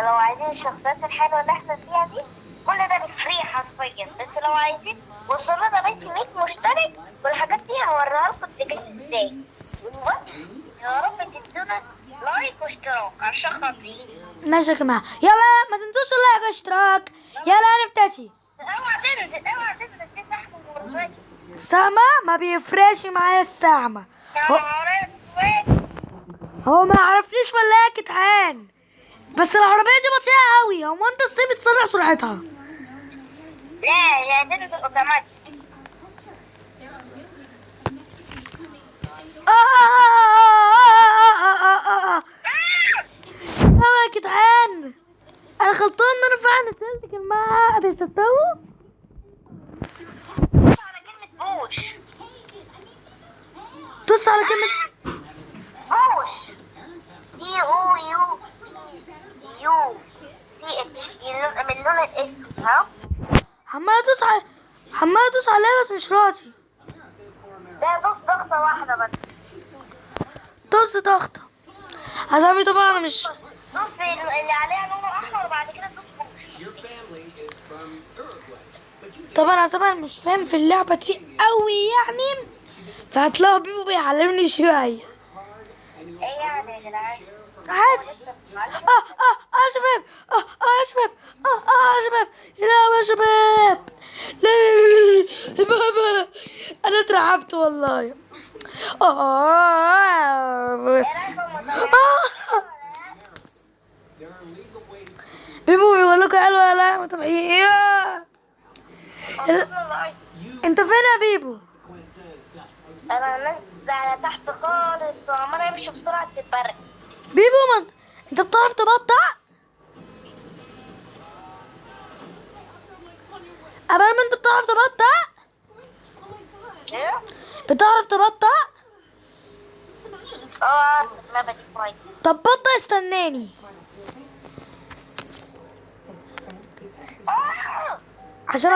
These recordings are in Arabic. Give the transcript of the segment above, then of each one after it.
لو عايزين الشخصيات الحلوة اللي احنا فيها دي، كل ده بفري حرفيا. بس لو عايزين وصلنا ده بيتي 100 مشترك والحاجات دي هوريها لكم بتجيب ازاي. وبس يا رب تدونا لايك واشتراك عشان خاطري. ماشي يا جماعة، يلا ما تنسوش اللايك والاشتراك. يلا نبتدي. اوعى تنزل دي تحت المربع. السهمة ما بيفرقش معايا السهمة. يا هو, نهار اسود. هو ما عرفنيش ولا ايه يا جدعان؟ بس العربية دي بطيئة قوي. هو انت ازاي بتسرع سرعتها؟ لا هي هتنزل اوتوماتيك. يا جدعان انا غلطان ان انا فعلا نزلت كلمة هتتصدقوا؟ على كلمة بوش. دوست على كلمة بوش. بي او يو يو سي اتش من اللون الاسود. ها عمال ادوس عليها بس مش راضي. ده دوس ضغطة واحدة بس. دوست ضغطة عزابي. طبعا انا مش دوس اللي عليها لونه احمر وبعد كده دوس بوش. طبعا عزابي انا مش فاهم في اللعبة دي قوي يعني، فهتلاقوا بيبو بيعلمني شوية. ايه يعني يا جدعان؟ عادي. يا شباب. يا شباب. يا شباب. يا لهوي يا شباب. لا بابا انا اترعبت والله. بيبو بيقول لكم حلوه يا لا طبيعي. انت فين يا بيبو؟ انا نازل على تحت خالص وعمال امشي بسرعة البرق. بيبو ما انت بتعرف تبطأ؟ قبل ما انت بتعرف تبطأ؟ ايه؟ بتعرف تبطأ؟ اللعبة دي كويس. طب بطأ استناني عشان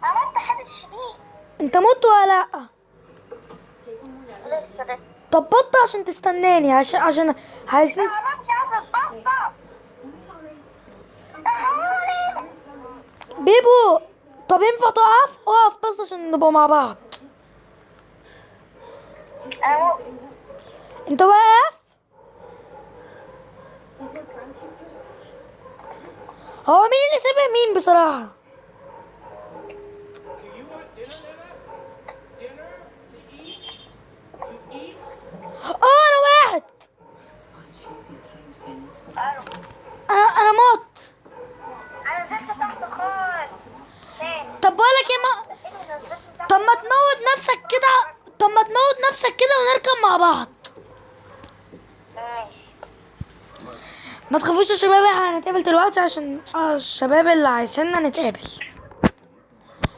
عملت حاجة شديد. انت مت ولا لا؟ لسه. طب بطأ عشان تستناني عشان عايزين انا مش عايزة اتبطأ. بيبو. طب ينفع تقف؟ اقف بس عشان نبقى مع بعض. اهو. انت واقف؟ هو مين اللي سابق مين بصراحة؟ انا وقعت. انا مت. انا نزلت تحت خالص. طب بقولك ايه طب ما تموت نفسك كده. طب ما تموت نفسك كده ونركب مع بعض. ما تخافوش يا شباب، احنا هنتقابل دلوقتي عشان الشباب اللي عايزيننا نتقابل.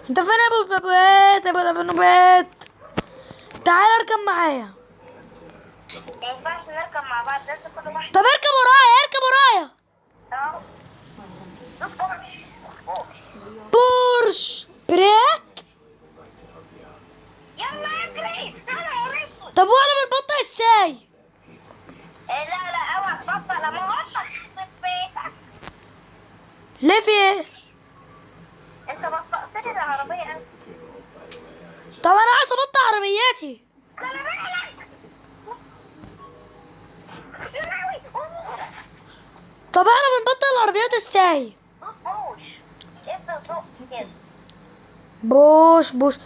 انت فين يا ابو بابات؟ يا ابو نبات تعال اركب معايا. ما ينفعش نركب مع بعض، لازم كل واحد. طب اركب ورايا اركب ورايا. اهو. دوس بوش. بورش بريك. يلا اجري انا قريب. طب وانا بنبطئ ازاي؟ لا اوعى تبطأ لما اوصل في بيتك. ليه في ايه؟ انت بطأت لي العربية انت. طب انا عايز ابطئ عربياتي. خلي بالك. طب احنا بنبطئ العربيات ازاي؟ بوش. افضل فوق كده. بوش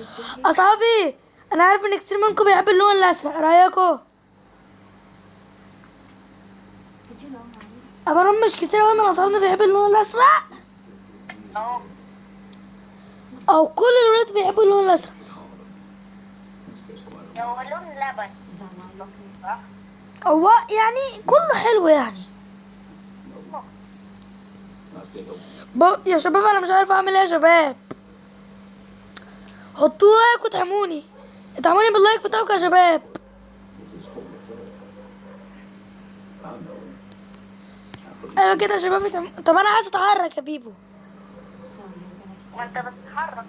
اصحابي، انا عارف ان كتير منكم بيحب اللون الازرق، رايكم؟ ابرا مش كتير اوي من اصحابنا بيحب اللون الازرق، اهو. او كل الولاد بيحبوا اللون الازرق. هو لون لبن. صح؟ هو يعني كله حلو يعني. يا شباب انا مش عارف اعمل ايه يا شباب. حطوا لايك وادعموني باللايك بتاعكم يا شباب. ايوه كده يا شباب طب انا عايز اتحرك يا بيبو. ما انت بتتحرك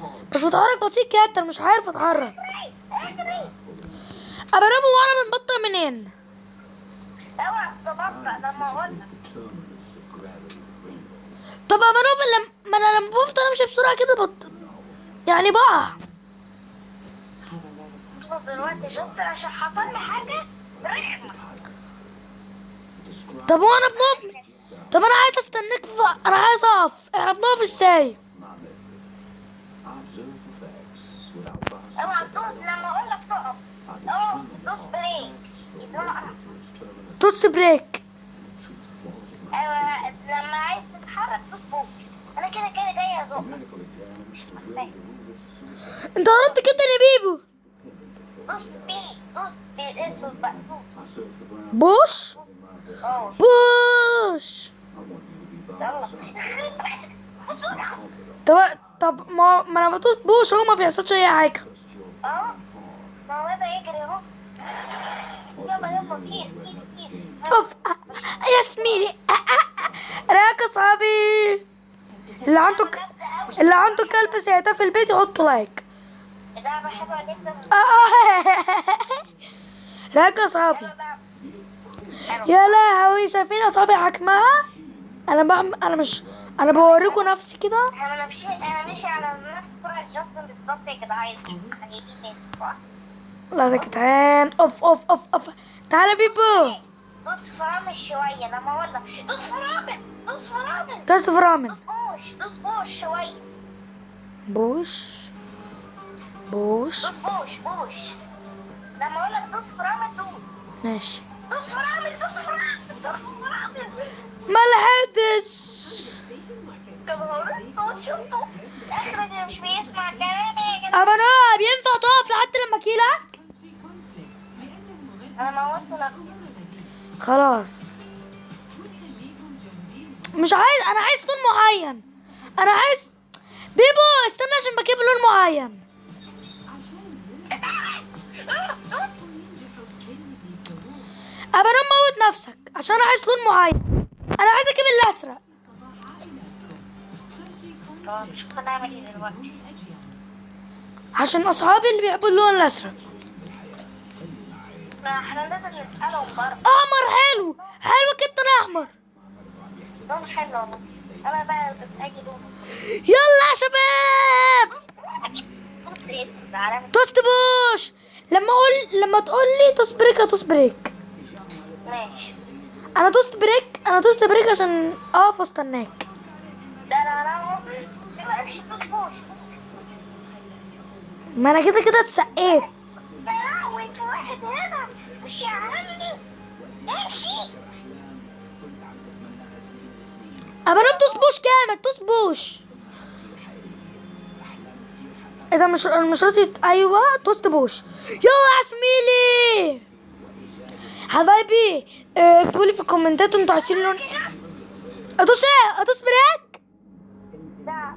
اهو. بس بتحرك بطيء كده مش عارف اتحرك. اجري. ابقى وانا بنبطئ منين؟ اوعى تبطأ بقى لما اقول لك. طب ما انا ما انا لما بفضل امشي بسرعه كده يعني بقع. شوف دلوقتي شفت عشان حصل لي حاجه رخمه. طب وانا بنقف. طب انا عايز استناك انا عايز اقف. احنا بنقف ازاي؟ اوعى تدوس لما اقول لك تقف. اه دوس بريك. دوست بريك. ايوه لما عايز تتحرك دوس بوش. انا كده كده جاي ازقك. انت قربت جدا يا بيبو. دوس بي دوس بالاسود بقى دوس. بوش اه بوش. يلا. طب ما انا بدوس بوش هو ما بيحصلش اي حاجه. اه ما هو ده يجري اهو. يلا يلا طير طير طير. اوف يا زميلي. راك يا صاحبي. اللي عنده كلب زي ده في البيت يحط لايك. اللعبة حلوة جدا. راك يا صاحبي. حلوة. يا لهوي شايفين اصابعي حجمها. انا بوريكم نفسي كده. انا ماشي على نفس سرعة جاستن بالظبط يا جدعان. خليني صح؟ لا يا جدعان. اوف اوف اوف اوف. تعالى بيبو. دوس فرامل شوية لما اقول لك دوس فرامل دوس فرامل. دوست فرامل. دوس بوش شوية. بوش بوش. دوس بوش لما اقول لك دوس فرامل دوس. ماشي. دوس فرامل دوس فرامل دوس فرامل. ما لحقتش. طب هو الصوت شفته؟ اخرج مش بيسمع كلامي يا جدعان. ابا نوع بينفع تقف لحد لما اكيلك؟ انا موتت نفسي. خلاص مش عايز. انا عايز لون معين. انا عايز بيبو استنى عشان بجيب لون معين. ابا نوع موت نفسك عشان انا عايز لون معين. انا عايز اجيب الازرق. طب شوف هنعمل ايه دلوقتي. عشان اصحابي اللي بيحبوا اللون الازرق. لا احنا لازم نسألهم برضه. احمر حلو. حلو جدا احمر. لون حلو والله. انا بقى بتأجي لونه. يلا يا شباب. توست بوش. لما تقول لي توست بريك هتوست بريك. ماشي. انا دوست بريك عشان اقف واستناك. لا مش دوس بوش. ما انا كده اتسقيت. لا وانت واحد هنا مش يا عمي. امشي. اما انا دوست بوش كامل. دوست بوش. ايه ده مش راضي. ايوه دوست بوش. يلا يا زميلي حبايبي. اكتبوا لي في الكومنتات انتوا عايزين لون. ادوس ايه؟ ادوس بريك. لا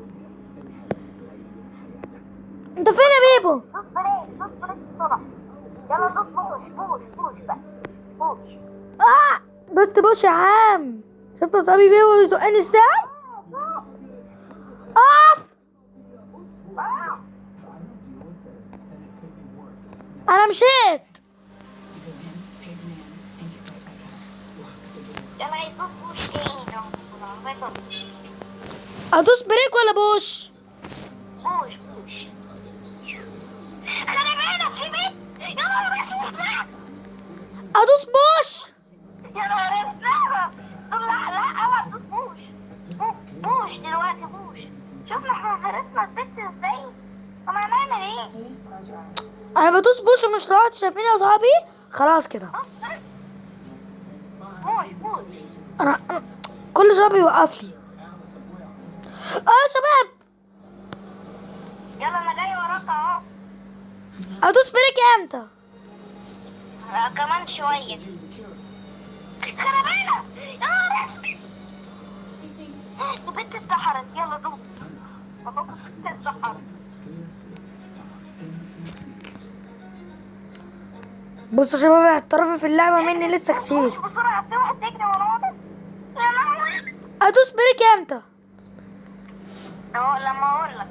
انت فين يا بيبو؟ دوس بريك بسرعة. يلا دوس بوش بقى. بوش. دوست بوش يا عم. شفت اصحابي بيبو يزقني ازاي؟ اقف. انا مشيت. يلا عايز دوس بوش تاني لو ما يطلعش. ادوس بريك ولا بوش؟ بوش. انا بعيدة في بيت. يلا ادوس بوش. يا نهار اسود. لا اوعى تدوس بوش دلوقتي بوش. شوفنا احنا هرسنا البيت ازاي. طب هنعمل ايه؟ انا بدوس بوش ومش راضي. شايفين يا صحابي؟ خلاص كده. بوش. انا كل شويه بيوقف لي. يا شباب يلا انا جاي وراك اهو. ادوس بريك امتى؟ كمان شوية. انا بعيدة. يا نهار اسود. البنت اتسحرت. يلا دوس. مبروك البنت اتسحرت. بصوا يا شباب اعترافي في اللعبه مني لسه كتير. بسرعة في واحد بيجري ورانا. يا لهوي. ادوس بريك امتى؟ اهو لما اقول لك.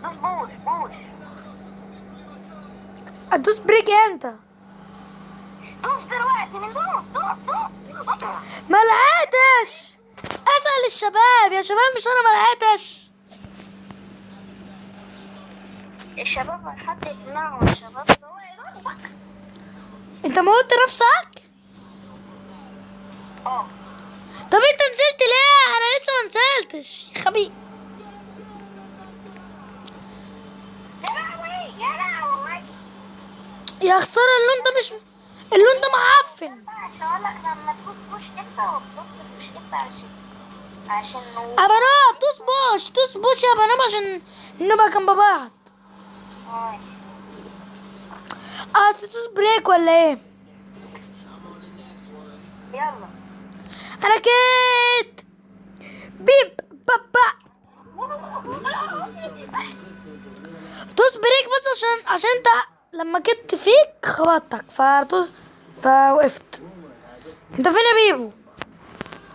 دوس بوش بوش. ادوس بريك امتى؟ دوس دلوقتي من دوس. ما لحقتش. اسال الشباب يا شباب، مش انا ما لحقتش. الشباب حد يقنعهم الشباب. انت موتت نفسك؟ اه طب انت نزلت ليه؟ انا لسه ما نزلتش يا خبيث. يا لهوي يا لهوي. يا خساره، اللون ده معفن. عشان اقول لك لما تدوس بوش انت وتدوس بوش انت عشان ابانوب دوس بوش يا ابانوب عشان نبقى جنب بعض. دوس بريك ولا ايه؟ يلا. انا كيت بيب بابا. دوس بريك بس عشان انت لما كنت فيك خبطتك فوقفت. انت فين يا بيبو؟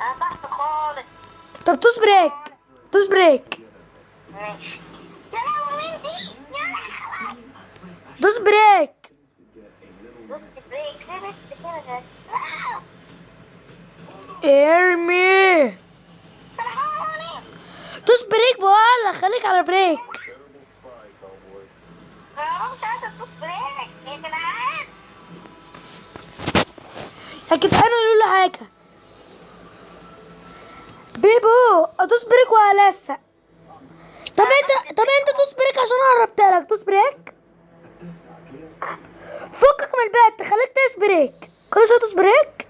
انا تحت خالص. طب دوس بريك. ماشي. يا لهوي مين دي؟ يا لهوي. دوس بريك. دوست بريك. ليه بس كده؟ ارمي. دوس بريك بقى، خليك على بريك. انا مش عايزه ادوس بريك يا جدعان. يا جدعان قولوا لي حاجه. بيبو ادوس بريك ولا لسه؟ طب انت دوس بريك عشان انا قربت لك. دوس بريك. فكك من البيت، خليك دوس بريك. كل شويه دوس بريك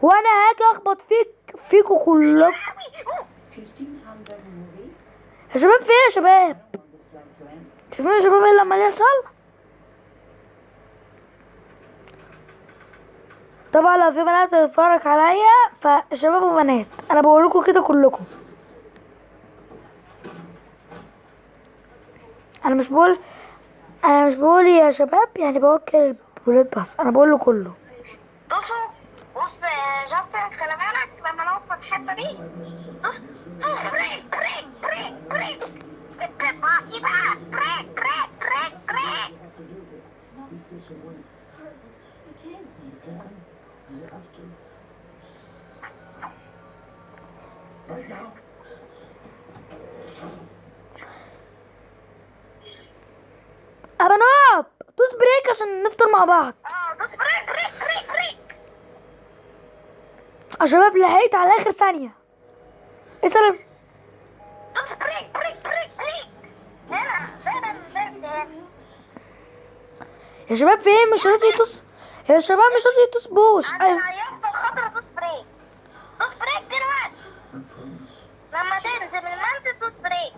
وانا هاجي اخبط فيكوا كلكم. يا شباب في ايه يا شباب؟ شايفين يا شباب ايه اللي عمال يحصل؟ طبعا لو في بنات بتتفرج عليا فشباب وبنات، انا بقول لكم كده كلكم. انا مش بقول يا شباب، يعني بوكل الولاد بس، انا بقول له كله. دوسوا. بص يا جاستن خلي بالك لما نوصل الحته دي. دوس بريك بريك بريك بريك. باقي بقى بريك بريك بريك بريك. ابانوب دوس بريك عشان نفطر مع بعض. دوس بريك بريك بريك بريك. يا شباب لحقت على اخر ثانيه. اسلم. دوس بريك بريك بريك بريك. هنا. يا شباب في ايه؟ مش راضي يدوس. يا شباب مش راضي يدوس بوش. انا يفضل خضرا. دوس بريك. دوس بريك دلوقتي. لما تنزل المنزل دوس بريك.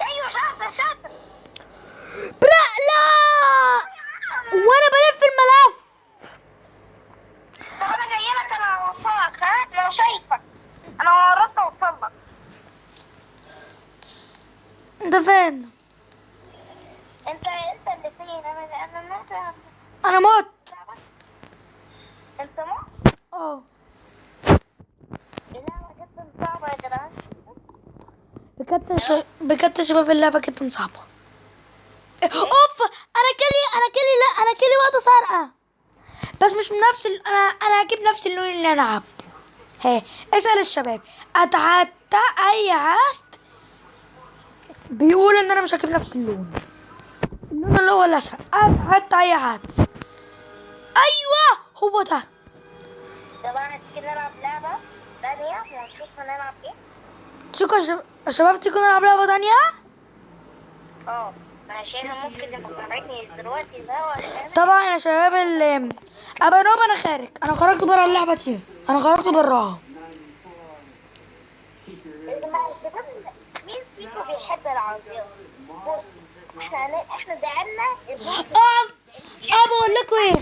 ايوه شاطر. لا وانا بلف الملف. طب انا جايه لك، انا هوصلك. انا شايفك. انا قربت اوصلك. انت فين؟ انت اللي فين؟ انا انا مت. انت مت؟ اه اللعبه جدا صعبه يا جدعان. بجد يا شباب اللعبه جدا صعبه. اوف انا كلي واحده سارقه، بس مش من نفس انا هجيب نفس اللون اللي انا عبه. هي اسال الشباب. اتعدى اي حد بيقول ان انا مش هجيب نفس اللون اللي هو الازرق. اتعدى اي حد. ايوه هو ده. طبعا تيجي نلعب لعبه ثانيه ونشوف هنلعب ايه. تيجوا يا شباب تيجوا نلعب لعبه تانية. عشان ممكن نبقى طالعين دلوقتي ده ولا طبعا يا شباب ابانوب انا خارج. انا خرجت بره اللعبه دي. انا خرجت براها. مين فيكم بيحب العربيات؟ بص احنا زعلنا. بقول لكم ايه.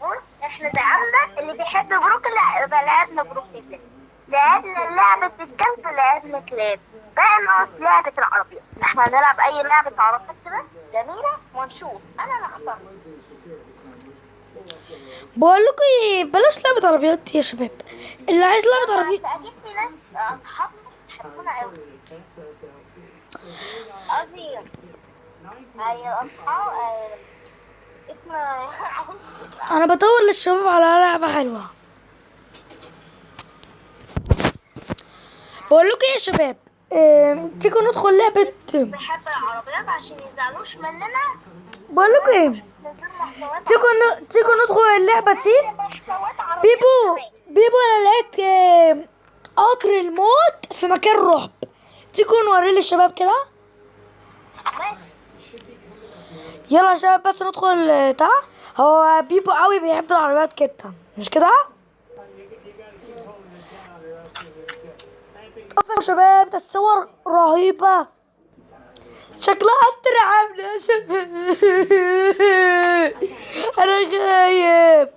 بص احنا زعلنا اللي بيحب بروك لعبنا بروك كلاب. لعبنا لعبة الكلب لعبنا كلاب. بقى نقعد لعبة العربيات. احنا هنلعب اي لعبة عربيات كده جميلة ونشوف. انا اللي هختار. بقول لكم ايه، بلاش لعبه عربيات يا شباب. اللي عايز لعبه عربيات اجيب في ناس اصحابنا بيحبونا قوي. قصدي هيقطعوا اسمه انا بدور للشباب على لعبة حلوة. بقول لكم ايه يا شباب، تيجوا ندخل لعبة. بيحب العربيات عشان يزعلوش مننا. بقول لكم ايه، ننزل محتويات تيجوا ندخل اللعبة دي. محتويات عربيات بيبو كمان. انا لقيت قطر الموت في مكان رعب. تيجوا نوريه للشباب كده. ماشي. يلا يا شباب بس ندخل هو بيبو قوي بيحب العربيات جدا، مش كده؟ يا شباب ده الصور رهيبة، شكلها ترعب يا شباب. انا خايف،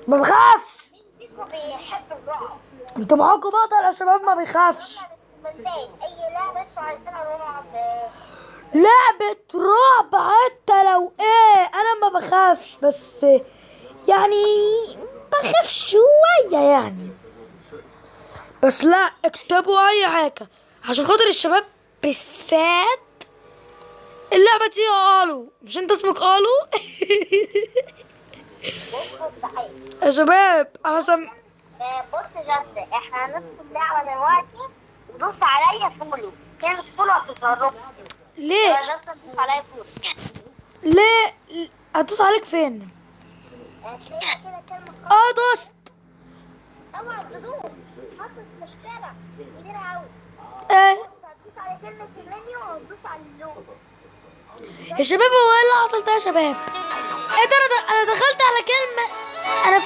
ما بخافش. بيكو بيحب الرعب. انتوا معاكم بطل يا شباب ما بيخافش. اي لعبة انتوا عايزينها رعب. لعبة رعب حتى لو ايه انا ما بخافش، بس يعني بخاف شوية يعني. بس لا اكتبوا اي حاجة عشان خاطر الشباب بالذات. اللعبة دي يا قالو، مش انت اسمك قالو؟ يا شباب انا بص جد، احنا هندخل اللعبة دلوقتي ودوس عليا فولو. كلمة فولو هتظهر. ليه يا جد دوس عليا فولو. ليه هدوس عليك فين؟ هتلاقي كده كلمة اه دوست. اوعى تدوس، حطت مشكلة كبيرة اوي. ايه هتدوس على كلمة المنيو وهتدوس على اللون. يا شباب هو ايه اللي حصل ده يا شباب؟ ايه ده انا دخلت على كلمة انا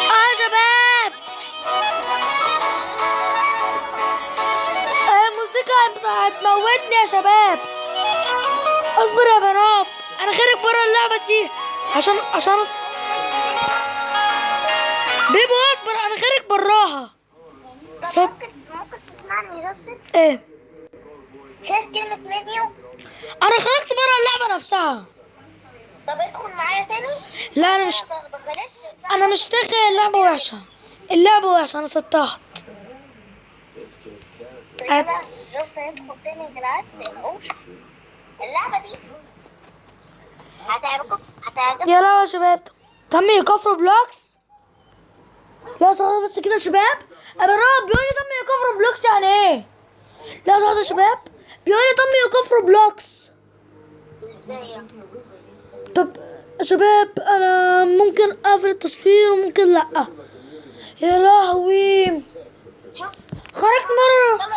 يا شباب الموسيقى هتموتني يا شباب. اصبر يا بنات انا خارج بره اللعبة دي عشان بيبو اصبر انا خارج براها. طب ممكن تسمعني جد؟ ايه شايف كلمة منيو؟ انا خرجت بره اللعبة نفسها. طب ادخل معايا تاني. لا انا مش داخل. اللعبة وحشة، اللعبة وحشة، انا سطحت. بص ندخل تاني دلوقتي. اللعبة دي هتعجبكم. يلا يا شباب تم ايقاف روبلوكس. لا صوت بس كده يا شباب. ابو راب بيقول لي تم ايقاف روبلوكس يعني ايه؟ لا صوت يا شباب بيقول لي تم ايقاف روبلوكس. طب يا شباب انا ممكن اقفل التصوير وممكن لا. يا لهوي خرجت بره.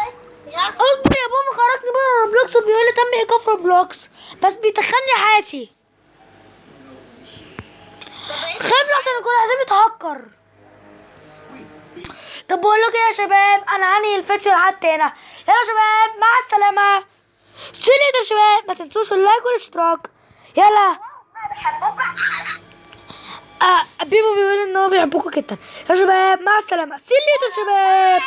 اصبر يا بابا خرجت بره روبلوكس وبيقول لي تم ايقاف روبلوكس بس بيدخلني حياتي. خايف لحسن يكون حسابي اتهكر. طب بقول لك ايه يا شباب انا هنهي الفيديو لحد هنا. يلا يا شباب مع السلامه. سيلي يا شباب ما تنسوش اللايك والاشتراك. يلا بيبو بيقول ان هو بيحبكم جدا يا شباب. مع السلامه. سيلي يا شباب.